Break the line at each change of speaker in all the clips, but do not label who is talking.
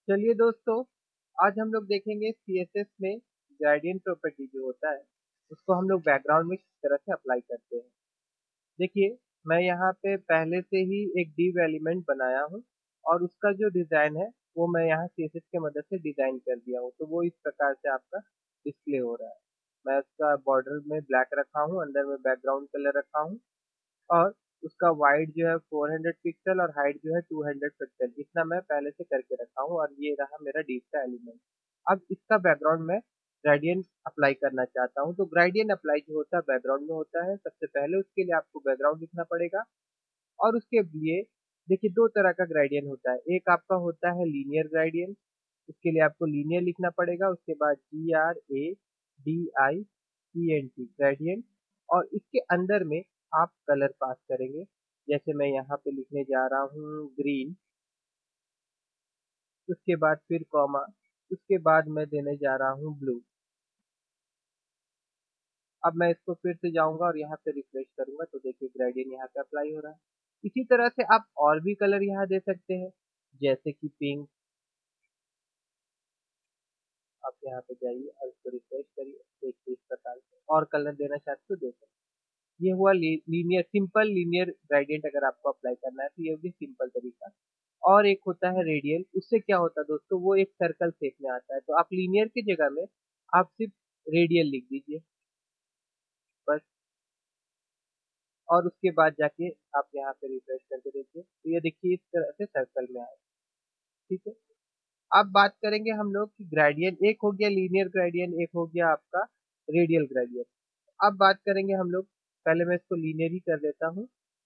चलिए दोस्तों, आज हम लोग देखेंगे सीएसएस में ग्रेडियंट प्रॉपर्टी जो होता है उसको हम लोग बैकग्राउंड में किस तरह से अप्लाई करते हैं। देखिए, मैं यहाँ पे पहले से ही एक div एलिमेंट बनाया हूँ और उसका जो डिज़ाइन है वो मैं यहाँ सीएसएस की मदद से डिज़ाइन कर दिया हूँ, तो वो इस प्रकार से आपका डिस्प्ले हो रहा है। मैं उसका बॉर्डर में ब्लैक रखा हूँ, अंदर में बैकग्राउंड कलर रखा हूँ और उसका वाइड जो है 400 पिक्सल और हाइट जो है 200 पिक्सल, इतना मैं पहले से करके रखा हूँ और ये रहा मेरा div का एलिमेंट। अब इसका बैकग्राउंड में ग्रेडियंट अप्लाई करना चाहता हूँ, तो ग्रेडियंट अप्लाई जो होता है बैकग्राउंड में होता है। सबसे पहले उसके लिए आपको बैकग्राउंड लिखना पड़ेगा और उसके लिए देखिए दो तरह का ग्रेडियंट होता है। एक आपका होता है लीनियर ग्रेडियंट, उसके लिए आपको लीनियर लिखना पड़ेगा। उसके बाद GRADIENT ग्रेडियंट, और इसके अंदर में आप कलर पास करेंगे। जैसे मैं यहाँ पे लिखने जा रहा हूँ ग्रीन, उसके बाद फिर कॉमा, उसके बाद मैं देने जा रहा हूँ ब्लू। अब मैं इसको फिर से जाऊंगा और यहाँ पे रिफ्रेश करूंगा तो देखिए ग्रेडियंट यहाँ पे अप्लाई हो रहा है। इसी तरह से आप और भी कलर यहाँ दे सकते हैं, जैसे कि पिंक। आप यहाँ पे जाइए और इसको रिफ्रेश करिए, देखिए इस प्रकार से और कलर देना चाहते तो दे सकते हैं। ये हुआ लीनियर, सिंपल लीनियर ग्रेडियंट। अगर आपको अप्लाई करना है तो ये भी सिंपल तरीका। और एक होता है रेडियल, उससे क्या होता है दोस्तों, वो एक सर्कल शेप में आता है, तो आप लीनियर की जगह में आप सिर्फ रेडियल लिख दीजिए बस। और उसके बाद जाके आप यहाँ पे रिफ्रेश करके देखिए तो ये देखिए इस तरह से सर्कल में आए। ठीक है, अब बात करेंगे हम लोग कि ग्रेडियंट, एक हो गया लीनियर ग्रेडियंट, एक हो गया आपका रेडियल ग्रेडियंट। अब बात करेंगे हम लोग, पहले मैं इसको लीनियर ही कर देता हूँ।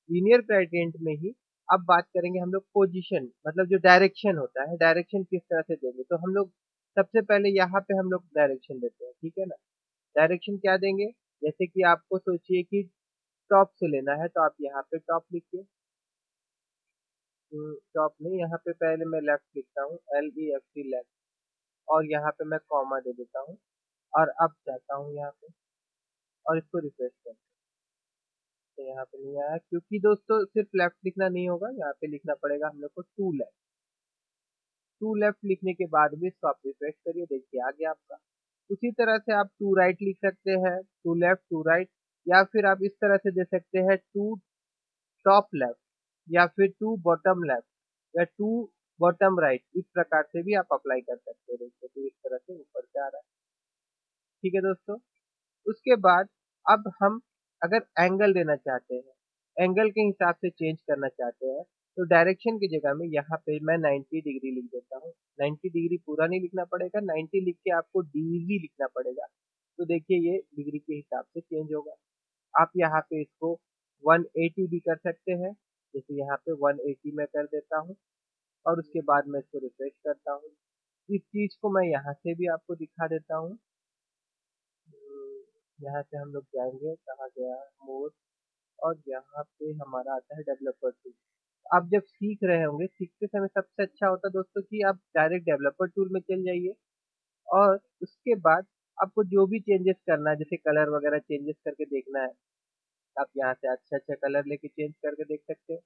लीनियर ग्रेडियंट में ही अब बात करेंगे हम लोग पोजीशन, मतलब जो डायरेक्शन होता है, डायरेक्शन किस तरह से देंगे। तो हम लोग सबसे पहले यहाँ पे हम लोग डायरेक्शन देते हैं, ठीक है ना। डायरेक्शन क्या देंगे, जैसे कि आपको सोचिए कि टॉप से लेना है तो आप यहाँ पे टॉप लिखिए। टॉप नहीं, यहाँ पे पहले मैं लेफ्ट लिखता हूँ, LEFT लेफ्ट, और यहाँ पे मैं कॉमा दे देता हूँ और अब चाहता हूँ यहाँ पे, और इसको रिफ्रेश करते हैं तो यहाँ पे नहीं आया, क्योंकि दोस्तों सिर्फ लेफ्ट लिखना नहीं होगा, यहाँ पे लिखना पड़ेगा हम लोग को टू लेफ्ट। टू लेफ्ट लिखने के बाद भी इसको आप रिफ्रेश करिए, देखिए आ गया आपका। उसी तरह से आप टू राइट लिख सकते हैं, टू लेफ्ट टू राइट, या फिर आप इस तरह से दे सकते हैं टू टॉप लेफ्ट, या फिर टू बॉटम लेफ्ट, या टू बॉटम राइट। इस प्रकार से भी आप अप्लाई कर सकते हैं। देखिए तो इस तरह से ऊपर से आ रहा है। ठीक है दोस्तों, उसके बाद अब हम अगर एंगल देना चाहते हैं, एंगल के हिसाब से चेंज करना चाहते हैं, तो डायरेक्शन की जगह में यहाँ पे मैं 90 डिग्री लिख देता हूँ। 90 डिग्री पूरा नहीं लिखना पड़ेगा, 90 लिख के आपको डीवी लिखना पड़ेगा। तो देखिए ये डिग्री के हिसाब से चेंज होगा। आप यहाँ पे इसको 180 भी कर सकते हैं, जैसे यहाँ पे 180 में कर देता हूँ और उसके बाद मैं इसको रिफ्रेश करता हूँ। इस चीज को मैं यहाँ से भी आपको दिखा देता हूँ। यहाँ से हम लोग जाएंगे, कहाँ गया मोड, और यहाँ पे हमारा आता है डेवलपर टूल। आप जब सीख रहे होंगे, सीखते समय सबसे अच्छा होता है दोस्तों कि आप डायरेक्ट डेवलपर टूल में चल जाइए और उसके बाद आपको जो भी चेंजेस करना है, जैसे कलर वगैरह चेंजेस करके देखना है, आप यहाँ से अच्छा अच्छा कलर लेके चेंज करके देख सकते हैं।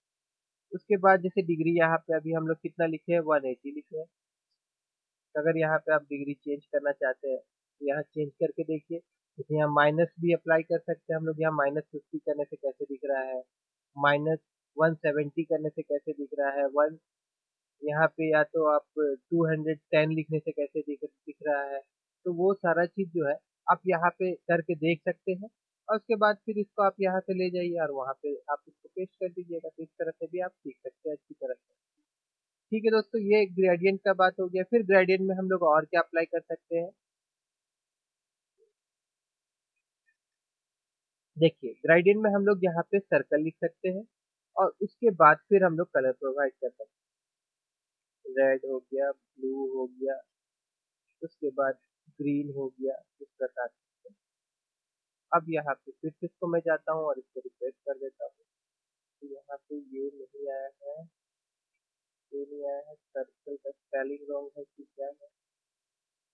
उसके बाद जैसे डिग्री, यहाँ पे अभी हम लोग कितना लिखे हैं, 180 लिखे हैं। तो अगर यहाँ पे आप डिग्री चेंज करना चाहते हैं तो यहाँ चेंज करके देखिए। जैसे यहाँ माइनस भी अप्लाई कर सकते हैं हम लोग, यहाँ -50 करने से कैसे दिख रहा है, -170 करने से कैसे दिख रहा है, वन, यहाँ पे या तो आप 210 लिखने से कैसे दिख रहा है। तो वो सारा चीज जो है आप यहाँ पे करके देख सकते हैं, और उसके बाद फिर इसको आप यहाँ से ले जाइए और वहाँ पे आप इसको पेस्ट कर दीजिएगा। तो इस तरह से भी आप सीख सकते हैं अच्छी तरह से। ठीक है दोस्तों, ये ग्रेडियंट का बात हो गया। फिर ग्रेडियंट में हम लोग और क्या अप्लाई कर सकते हैं, देखिए ग्रेडियंट में हम लोग यहाँ पे सर्कल लिख सकते हैं और उसके बाद फिर हम लोग कलर प्रोवाइड कर सकते हैं। रेड हो गया, ब्लू हो गया, उसके बाद ग्रीन हो गया, इस प्रकार से। अब यहाँ पे फिर से इसको मैं जाता हूँ और इसको रिफ्रेश कर देता हूँ, तो यहाँ पे ये नहीं आया है, ये नहीं आया है, सर्कल का स्पेलिंग रॉन्ग है कि क्या है।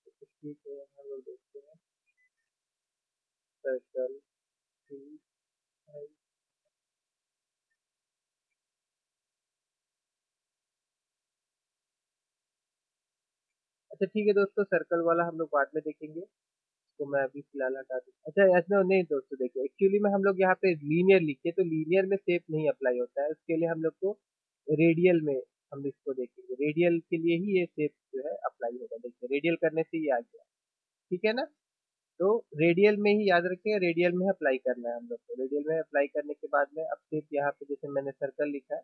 तो ठीक है, हम लोग देखते हैं सर्कल, अच्छा ठीक है दोस्तों, सर्कल वाला हम लोग बाद में देखेंगे, तो मैं अभी फिलहाल हटा दूँ। अच्छा ऐसा नहीं दोस्तों, देखिए एक्चुअली में हम लोग यहाँ पे लीनियर लिखे तो लीनियर में शेप नहीं अप्लाई होता है, उसके लिए हम लोग को रेडियल में हम इसको देखेंगे, रेडियल के लिए ही ये शेप जो है अप्लाई होगा। देखिए रेडियल करने से ये आ गया, ठीक है ना। तो रेडियल में ही याद रखिए, रेडियल में अप्लाई करना है हम लोग को। रेडियल में अप्लाई करने के बाद में अब सिर्फ यहाँ पे जैसे मैंने सर्कल लिखा है,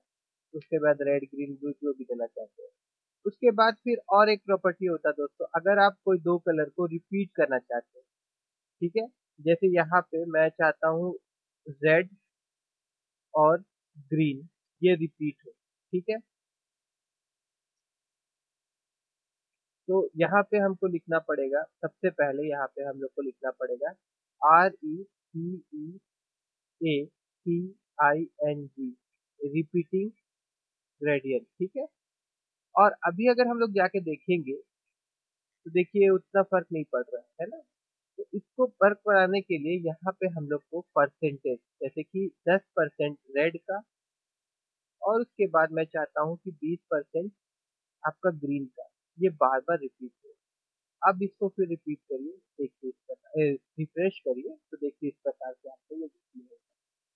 उसके बाद रेड ग्रीन ब्लू जो भी देना चाहते हैं। उसके बाद फिर और एक प्रॉपर्टी होता है दोस्तों, अगर आप कोई दो कलर को रिपीट करना चाहते हैं, ठीक है, जैसे यहाँ पे मैं चाहता हूँ रेड और ग्रीन ये रिपीट हो, ठीक है, तो यहाँ पे हमको लिखना पड़ेगा, सबसे पहले यहाँ पे हम लोग को लिखना पड़ेगा REPEATING, रिपीटिंग ग्रेडियंट, ठीक है। और अभी अगर हम लोग जाके देखेंगे तो देखिए उतना फर्क नहीं पड़ रहा है ना। तो इसको फर्क पड़ाने के लिए यहाँ पे हम लोग को परसेंटेज, जैसे कि 10% रेड का, और उसके बाद मैं चाहता हूँ कि 20% आपका ग्रीन का, ये बार बार रिपीट हो। अब इसको फिर रिपीट करिए, देखिए इस प्रकार, रिफ्रेश करिए तो देखिए इस प्रकार से आपको ये display होगा।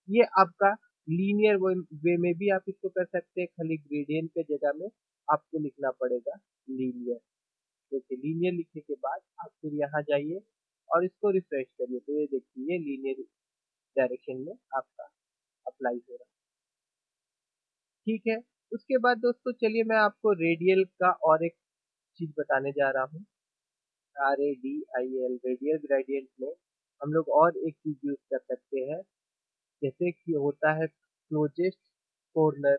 ये आपका लीनियर वे में भी आप इसको कर सकते हैं, खाली ग्रेडियंट के जगह में आपको लिखना पड़ेगा लीनियर। देखिए लीनियर लिखने के बाद आप फिर यहाँ जाइए और इसको रिफ्रेश करिए, तो ये देखिए ये लीनियर डायरेक्शन में आपका अप्लाई हो रहा है, ठीक है। उसके बाद दोस्तों चलिए मैं आपको रेडियल का और एक चीज बताने जा रहा हूँ। RADIL, रेडियल ग्रेडियंट में हम लोग और एक चीज यूज कर सकते हैं, जैसे कि होता है क्लोजेस्ट कॉर्नर।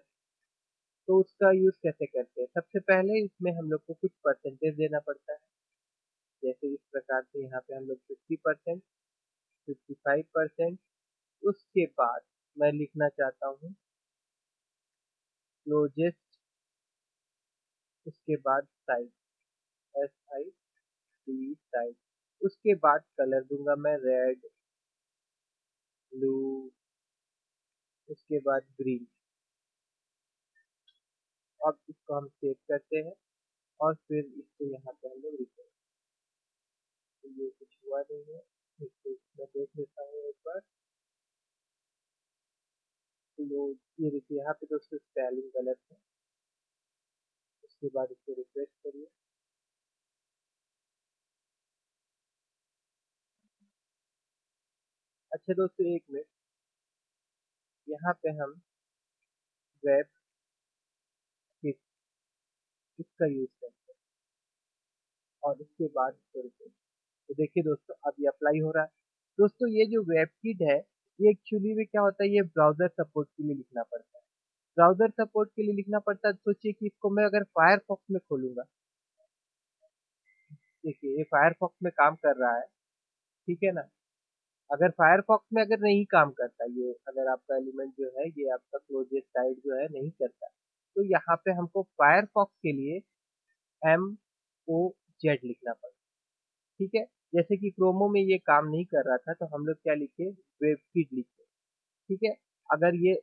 तो उसका यूज कैसे करते हैं, सबसे पहले इसमें हम लोग को कुछ परसेंटेज देना पड़ता है, जैसे इस प्रकार से यहाँ पे हम लोग 50%, 55%। उसके बाद मैं लिखना चाहता हूँ क्लोजेस्ट, उसके बाद साइड, SID साइड। उसके बाद कलर दूंगा मैं रेड, ब्लू, उसके बाद ग्रीन। अब इसको हम सेव करते हैं और फिर इसको यहाँ पे हम लोग रिकॉर्ड, तो ये कुछ हुआ नहीं है, इसको मैं देख लेता हूँ एक बार। तो ये देखिए यहाँ पे दोस्तों स्पेलिंग गलत है, उसके बाद इसको रिफ्रेश करिए। अच्छा दोस्तों एक मिनट, यहाँ पे हम वेब किट इसका यूज करते हैं और उसके बाद इसको रिफ्रेश। तो देखिए दोस्तों अब ये अप्लाई हो रहा है। दोस्तों ये जो वेब किट है, ये एक्चुअली में क्या होता है, ये ब्राउजर सपोर्ट के लिए लिखना पड़ता है। ब्राउजर सपोर्ट के लिए लिखना पड़ता है, सोचिए कि इसको मैं अगर फायरफॉक्स में खोलूंगा, देखिए ये फायरफॉक्स में काम कर रहा है, ठीक है ना। अगर फायरफॉक्स में अगर नहीं काम करता, ये अगर आपका एलिमेंट जो है, ये आपका क्लोजेस्ट साइड जो है नहीं करता, तो यहाँ पे हमको फायरफॉक्स के लिए MOZ लिखना पड़ता, ठीक है। जैसे कि क्रोमो में ये काम नहीं कर रहा था, तो हम लोग क्या लिखे, वेबकिट लिखे, ठीक है। अगर ये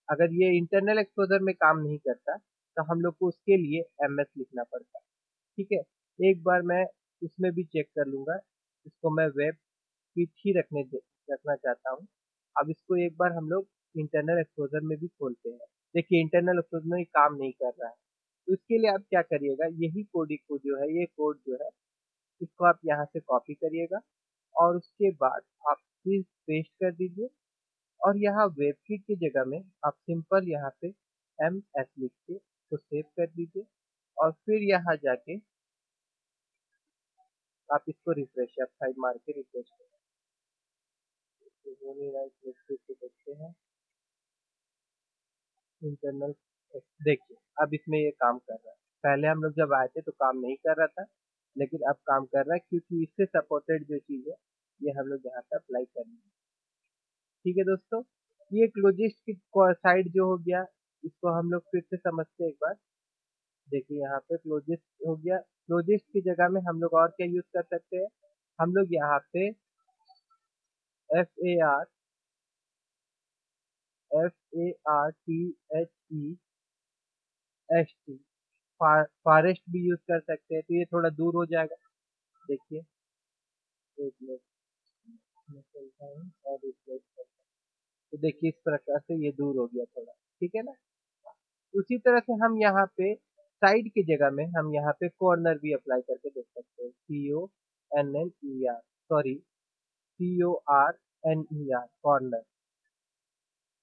अगर ये इंटरनल एक्सपोजर में काम नहीं करता, तो हम लोग को उसके लिए MS लिखना पड़ता, ठीक है। एक बार मैं इसमें भी चेक कर लूंगा, इसको मैं वेब किट ही रखना चाहता हूँ। अब इसको एक बार हम लोग इंटरनल एक्सपोजर में भी खोलते हैं। देखिए इंटरनल एक्सपोजर में काम नहीं कर रहा है, तो इसके लिए आप क्या करिएगा, यही कोड को जो है, ये कोड जो है, इसको आप यहाँ से कॉपी करिएगा और उसके बाद आप फिर पेस्ट कर दीजिए, और यहाँ वेबकिट की जगह में आप सिंपल यहाँ पे MS लिख के उसको सेव कर दीजिए, और फिर यहाँ जाके आप इसको रिफ्रेश साइड मार के रिफ्रेश करें। तो हो नहीं रहा है, फिर से देखते हैं इंटरनल। देखिए अब इसमें ये काम कर रहा है, पहले हम लोग जब आए थे तो काम नहीं कर रहा था, लेकिन अब काम कर रहा है, क्योंकि इससे सपोर्टेड जो चीज़ है ये हम लोग यहाँ पे अप्लाई कर लेंगे, ठीक है दोस्तों। ये क्लोजिस्ट की साइड जो हो गया, इसको हम लोग फिर से समझते हैं एक बार। देखिए यहाँ पे क्लोजिस्ट हो गया, क्लोजिस्ट की जगह में हम लोग और क्या यूज कर सकते हैं, हम लोग यहाँ पे FARTHEST फॉरेस्ट भी यूज कर सकते हैं, तो ये थोड़ा दूर हो जाएगा। देखिए, एक मिनट मैं चलता हूँ और रिप्लेस करता हूँ। तो देखिए इस प्रकार से ये दूर हो गया थोड़ा, ठीक है ना। उसी तरह से हम यहाँ पे साइड की जगह में हम यहाँ पे कॉर्नर भी अप्लाई करके देख सकते हैं। CONNER, sorry, CORNER, corner.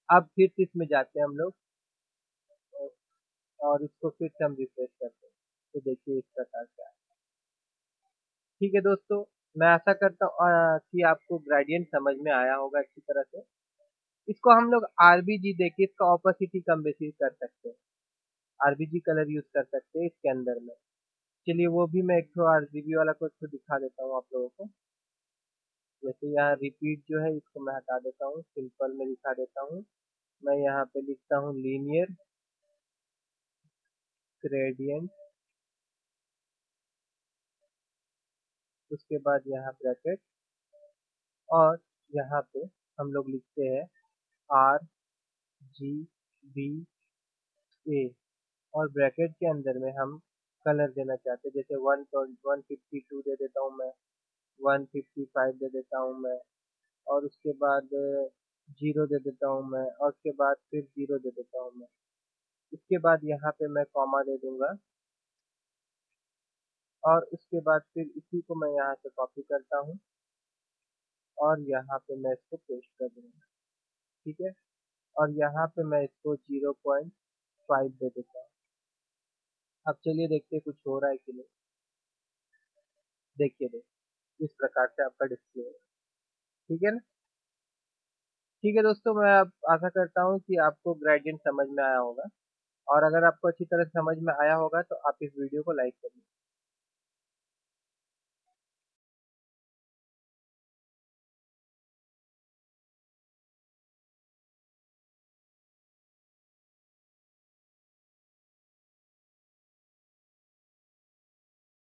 अब फिर से इसमें जाते हैं हम लोग और इसको फिर से हम रिफ्रेश करते हैं। तो देखिए इस प्रकार से ठीक है दोस्तों, मैं आशा करता हूँ कि आपको ग्रेडियंट समझ में आया होगा अच्छी तरह से। इसको हम लोग आरबीजी देके इसका ऑपोसिटी कम बेसी कर सकते हैं। आरबीजी कलर यूज कर सकते हैं इसके अंदर में। चलिए वो भी मैं एक तो आरजीबी वाला को इसको दिखा देता हूँ आप लोगों को। जैसे यहाँ रिपीट जो है इसको मैं हटा देता हूँ, सिंपल में दिखा देता हूँ। मैं यहाँ पे लिखता हूँ लीनियर ग्रेडियंट, उसके बाद यहाँ ब्रैकेट, और यहाँ पे हम लोग लिखते हैं RGBA, और ब्रैकेट के अंदर में हम कलर देना चाहते हैं। जैसे 152 दे देता हूँ मैं, 155 दे देता हूँ मैं, और उसके बाद 0 दे देता हूँ मैं, और उसके बाद फिर 0 दे देता हूँ मैं। इसके बाद यहाँ पे मैं कॉमा दे दूंगा, और उसके बाद फिर इसी को मैं यहाँ से कॉपी करता हूँ और यहाँ पे मैं इसको पेस्ट कर दूंगा, ठीक है। और यहाँ पे मैं इसको 0.5 दे देता हूँ। अब चलिए देखते हैं कुछ हो रहा है कि नहीं। देखिए इस प्रकार से आपका डिस्प्ले होगा, ठीक है ना। ठीक है दोस्तों, मैं अब आशा करता हूँ कि आपको ग्रेडियंट समझ में आया होगा, और अगर आपको अच्छी तरह समझ में आया होगा तो आप इस वीडियो को लाइक करिए।